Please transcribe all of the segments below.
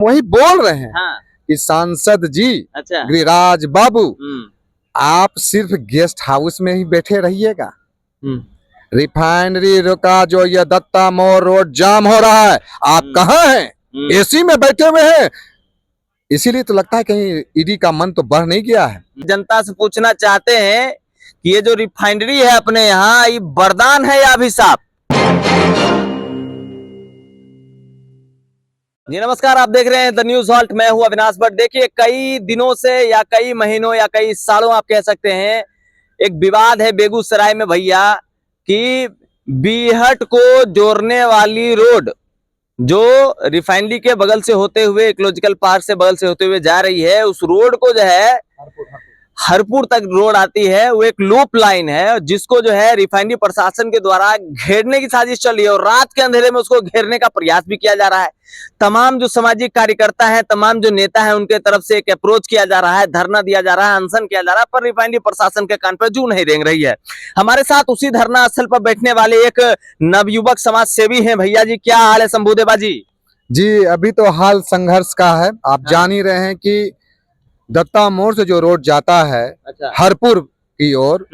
वही बोल रहे हैं हाँ। कि सांसद जी अच्छा। गिरिराज बाबू आप सिर्फ गेस्ट हाउस में ही बैठे रहिएगा। रिफाइनरी का जो ये दत्ता मोड़ रोड जाम हो रहा है, आप कहाँ हैं? एसी में बैठे हुए हैं। इसीलिए तो लगता है कहीं ईडी का मन तो बढ़ नहीं गया है। जनता से पूछना चाहते हैं कि ये जो रिफाइनरी है अपने यहाँ, ये वरदान है या अभिशाप? जी नमस्कार, आप देख रहे हैं द न्यूज हॉल्ट। मैं हूं अविनाश भट्ट। देखिए, कई दिनों से या कई महीनों या कई सालों आप कह सकते हैं, एक विवाद है बेगूसराय में भैया कि बीहट को जोड़ने वाली रोड जो रिफाइनरी के बगल से होते हुए इकोलॉजिकल पार्क से बगल से होते हुए जा रही है, उस रोड को जो है हरपुर तक रोड आती है, वो एक लूप लाइन है जिसको जो है रिफाइनरी प्रशासन के द्वारा घेरने की साजिश चल रही है और रात के अंधेरे में उसको घेरने का प्रयास भी किया जा रहा है। तमाम जो सामाजिक कार्यकर्ता हैं, तमाम जो नेता हैं, उनके तरफ से एक अप्रोच किया जा रहा है, धरना दिया जा रहा है, अनशन किया जा रहा है, पर रिफाइनरी प्रशासन के कान पर जू नहीं रेंग रही है। हमारे साथ उसी धरना स्थल पर बैठने वाले एक नवयुवक समाज सेवी है। भैया जी, क्या हाल है? शंभुदेवा जी, अभी तो हाल संघर्ष का है। आप जान ही रहे हैं कि दत्ता मोड़ से जो रोड जाता है हरपुर की ओर,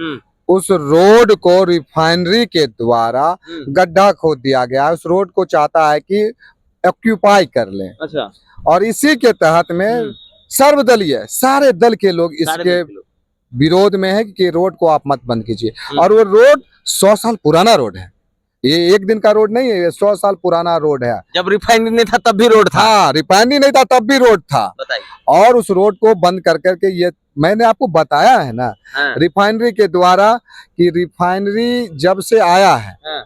उस रोड को रिफाइनरी के द्वारा गड्ढा खोद दिया गया। उस रोड को चाहता है कि ऑक्यूपाई कर लें। अच्छा। और इसी के तहत में सर्वदलीय सारे दल के लोग इसके विरोध में है कि रोड को आप मत बंद कीजिए। और वो रोड 100 साल पुराना रोड है, ये एक दिन का रोड नहीं है, ये 100 साल पुराना रोड है। जब रिफाइनरी नहीं था तब भी रोड था। हाँ, रिफाइनरी नहीं था तब भी रोड था। और उस रोड को बंद कर करके, ये मैंने आपको बताया है ना, रिफाइनरी के द्वारा कि रिफाइनरी जब से आया है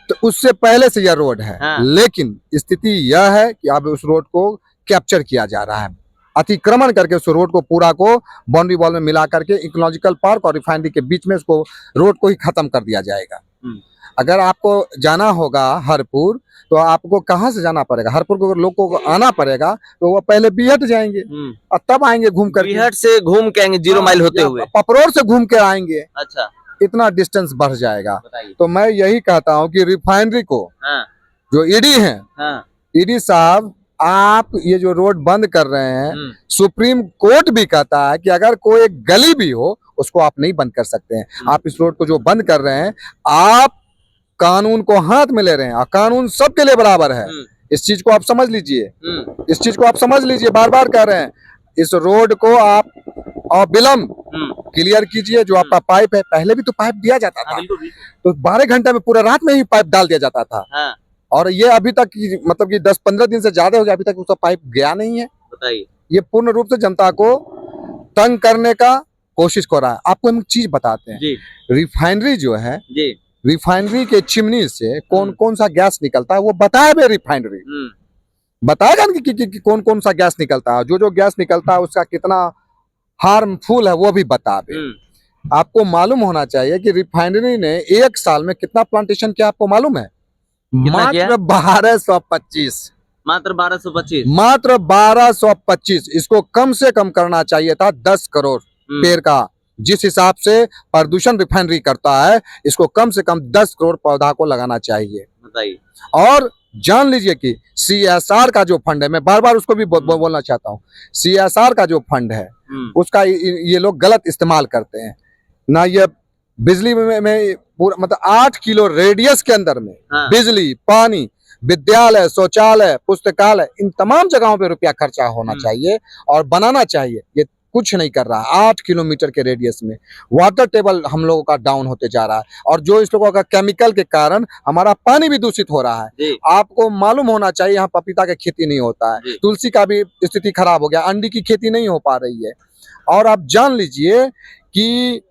तो उससे पहले से यह रोड है। लेकिन स्थिति यह है कि अब उस रोड को कैप्चर किया जा रहा है, अतिक्रमण करके उस रोड को पूरा को बाउंड्री वॉल में मिला करके इकोलॉजिकल पार्क और रिफाइनरी के बीच में उसको रोड को ही खत्म कर दिया जाएगा। अगर आपको जाना होगा हरपुर, तो आपको कहाँ से जाना पड़ेगा? हरपुर को लोग को आना पड़ेगा, तो वो पहले बीहट जाएंगे और तब आएंगे घूम कर। बीहट से घूम के आएंगे 0 माइल होते हुए, पपरोर से घूम के आएंगे। अच्छा, इतना डिस्टेंस बढ़ जाएगा। तो मैं यही कहता हूँ कि रिफाइनरी को जो ईडी है, ईडी साहब, आप ये जो रोड बंद कर रहे हैं, सुप्रीम कोर्ट भी कहता है कि अगर कोई एक गली भी हो उसको आप नहीं बंद कर सकते हैं। आप इस रोड को जो बंद कर रहे हैं, आप कानून को हाथ में ले रहे हैं और कानून सबके लिए बराबर है। इस चीज को आप समझ लीजिए, इस चीज को आप समझ लीजिए। बार बार कह रहे हैं, इस रोड को आप अविलंब क्लियर कीजिए। जो आपका पाइप है, पहले भी तो पाइप दिया जाता था, तो 12 घंटे में पूरा रात में ही पाइप डाल दिया जाता था। और ये अभी तक मतलब कि 10-15 दिन से ज्यादा हो गया, अभी तक उसका पाइप गया नहीं है। बताइए, ये पूर्ण रूप से जनता को तंग करने का कोशिश कर रहा है। आपको हम चीज बताते हैं, रिफाइनरी जो है, रिफाइनरी के चिमनी से कौन कौन सा गैस निकलता है वो बताए बे रिफाइनरी बताएगा कि कौन कौन सा गैस निकलता है, जो गैस निकलता है उसका कितना हार्मफुल है वो भी बता दे। आपको मालूम होना चाहिए कि रिफाइनरी ने एक साल में कितना प्लांटेशन किया, आपको मालूम है? मात्र 1225। मात्र 1225। मात्र 1225। इसको कम से कम करना चाहिए था 10 करोड़ पेड़ का। जिस हिसाब से प्रदूषण रिफाइनरी करता है, इसको कम से कम 10 करोड़ पौधा को लगाना चाहिए। बताइए। और जान लीजिए कि CSR का जो फंड है, मैं बार बार उसको भी बोलना चाहता हूँ, CSR का जो फंड है उसका ये लोग गलत इस्तेमाल करते हैं ना। ये बिजली में पूरा मतलब 8 किलो रेडियस के अंदर में बिजली, पानी, विद्यालय, शौचालय, पुस्तकालय, इन तमाम जगहों पे रुपया खर्चा होना चाहिए और बनाना चाहिए। ये कुछ नहीं कर रहा। 8 किलोमीटर के रेडियस में वाटर टेबल हम लोगों का डाउन होते जा रहा है और जो इस लोगों का केमिकल के कारण हमारा पानी भी दूषित हो रहा है। आपको मालूम होना चाहिए, यहाँ पपीता का खेती नहीं होता है, तुलसी का भी स्थिति खराब हो गया, अंडी की खेती नहीं हो पा रही है। और आप जान लीजिए कि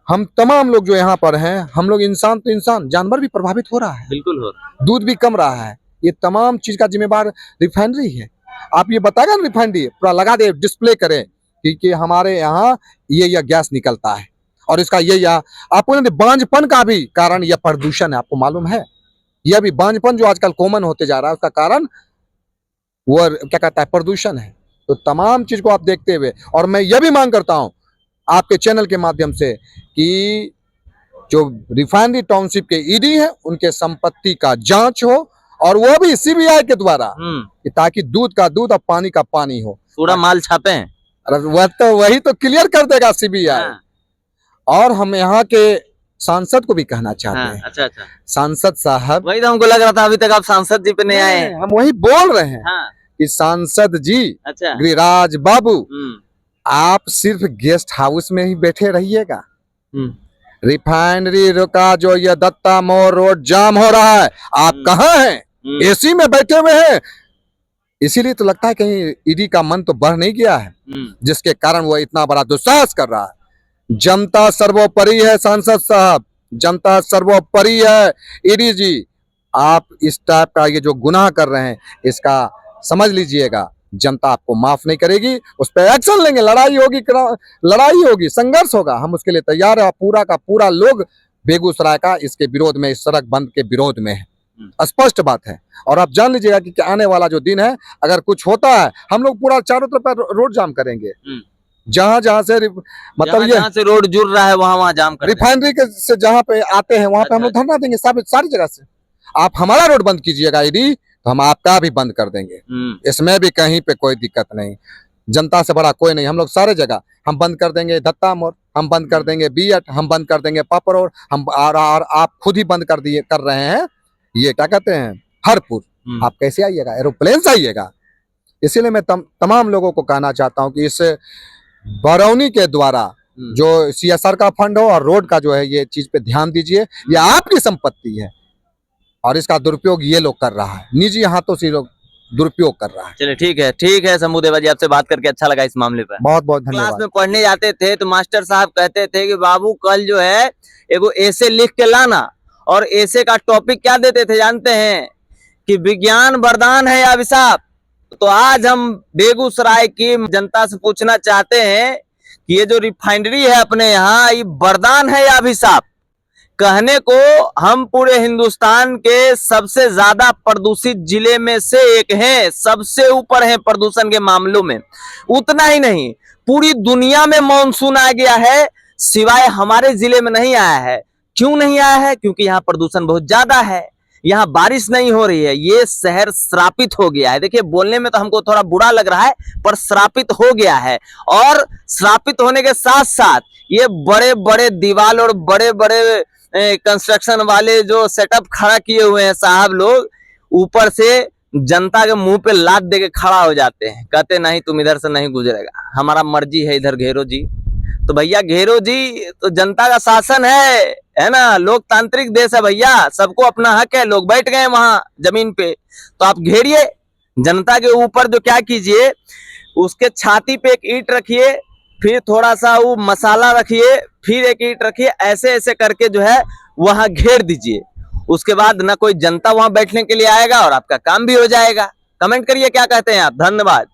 हम तमाम लोग जो यहाँ पर हैं, हम लोग इंसान तो इंसान, जानवर भी प्रभावित हो रहा है। बिल्कुल हो रहा है। दूध भी कम रहा है। ये तमाम चीज का जिम्मेदार रिफाइनरी है। आप ये बताएगा ना, रिफाइनरी पूरा लगा दे, डिस्प्ले करे कि हमारे यहाँ ये गैस निकलता है और इसका ये आपको बांझपन का भी कारण यह प्रदूषण है। आपको मालूम है, यह भी बांझपन जो आजकल कॉमन होते जा रहा है, उसका कारण वो क्या कहता है, प्रदूषण है। तो तमाम चीज को आप देखते हुए, और मैं यह भी मांग करता हूं आपके चैनल के माध्यम से कि जो रिफाइनरी टाउनशिप के ईडी है, उनके संपत्ति का जांच हो और वो भी सीबीआई के द्वारा, कि ताकि दूध का दूध और पानी का पानी हो। पूरा माल छापे हैं। अरे वही तो क्लियर कर देगा सीबीआई। हाँ, और हम यहाँ के सांसद को भी कहना चाहते हाँ, हैं, अच्छा अच्छा, सांसद साहब, वही तो हमको लग रहा था अभी तक आप सांसद जी पे नहीं आए हैं। हम वही बोल रहे हैं हाँ, कि सांसद जी अच्छा, गिरिराज बाबू, आप सिर्फ गेस्ट हाउस में ही बैठे रहिएगा। रिफाइनरी का जो ये दत्ता मोड़ रोड जाम हो रहा है, आप कहाँ हैं? एसी में बैठे हुए हैं। इसीलिए तो लगता है कहीं ईडी का मन तो बढ़ नहीं गया है, जिसके कारण वो इतना बड़ा दुस्साहस कर रहा है। जनता सर्वोपरि है सांसद साहब, जनता सर्वोपरि है। ईडी जी, आप इस टाइप का ये जो गुनाह कर रहे हैं, इसका समझ लीजिएगा, जनता आपको माफ नहीं करेगी, उस पर एक्शन लेंगे, लड़ाई होगी, संघर्ष होगा। हम उसके लिए तैयार है। पूरा का पूरा लोग बेगूसराय का इसके विरोध में, इस सड़क बंद के विरोध में है, स्पष्ट बात है। और आप जान लीजिएगा कि आने वाला जो दिन है, अगर कुछ होता है, हम लोग पूरा चारों तरफ रोड जाम करेंगे। जहां से मतलब ये जहां से रोड जुड़ रहा है वहां जाम कर रिफाइनरी के से जहां पे आते हैं, वहां पे हम लोग धरना देंगे, सारी जगह से। आप हमारा रोड बंद कीजिएगा ईडी, तो हम आपका भी बंद कर देंगे। इसमें भी कहीं पे कोई दिक्कत नहीं, जनता से बड़ा कोई नहीं। हम लोग सारे जगह हम बंद कर देंगे। दत्ता मोड़ हम बंद कर देंगे, बीएट हम बंद कर देंगे, पापरोड हम, और आप खुद ही बंद कर रहे हैं। ये क्या कहते हैं, हरपुर। आप कैसे आइएगा? एरोप्लेन से आइएगा। इसीलिए मैं तमाम लोगों को कहना चाहता हूँ कि इस बरौनी के द्वारा जो सीएसआर का फंड हो और रोड का जो है, ये चीज पे ध्यान दीजिए। ये आपकी संपत्ति है और इसका दुरुपयोग ये लोग कर रहा है, निजी हाथों से लोग दुरुपयोग कर रहा है। चलिए ठीक है शंभू देवा जी, आपसे बात करके अच्छा लगा इस मामले पर। बहुत बहुत क्लास धन्यवाद। में पढ़ने जाते थे तो मास्टर साहब कहते थे कि बाबू कल जो है एगो ऐसे लिख के लाना, और ऐसे का टॉपिक क्या देते थे जानते हैं? कि विज्ञान वरदान है या अभिशाप। तो आज हम बेगूसराय की जनता से पूछना चाहते हैं कि ये जो रिफाइनरी है अपने यहाँ, ये वरदान है या अभिशाप? कहने को हम पूरे हिंदुस्तान के सबसे ज्यादा प्रदूषित जिले में से एक हैं, सबसे ऊपर हैं प्रदूषण के मामलों में। उतना ही नहीं, पूरी दुनिया में मॉनसून आ गया है, सिवाय हमारे जिले में नहीं आया है। क्यों नहीं आया है? क्योंकि यहाँ प्रदूषण बहुत ज्यादा है, यहाँ बारिश नहीं हो रही है। ये शहर श्रापित हो गया है। देखिए, बोलने में तो हमको थोड़ा बुरा लग रहा है, पर श्रापित हो गया है। और श्रापित होने के साथ साथ ये बड़े बड़े दीवार और बड़े बड़े कंस्ट्रक्शन वाले जो सेटअप खड़ा किए हुए हैं साहब लोग, ऊपर से जनता के मुंह पे लात दे के खड़ा हो जाते हैं, कहते नहीं तुम इधर से नहीं गुजरेगा, हमारा मर्जी है इधर घेरो जी। तो भैया घेरो जी, तो जनता का शासन है ना, लोकतांत्रिक देश है भैया, सबको अपना हक है। लोग बैठ गए वहां जमीन पे, तो आप घेरिए। जनता के ऊपर जो क्या कीजिए, उसके छाती पे एक ईंट रखिए, फिर थोड़ा सा वो मसाला रखिए, फिर एक ईंट रखिए, ऐसे ऐसे करके जो है वहां घेर दीजिए। उसके बाद ना कोई जनता वहां बैठने के लिए आएगा और आपका काम भी हो जाएगा। कमेंट करिए क्या कहते हैं आप। धन्यवाद।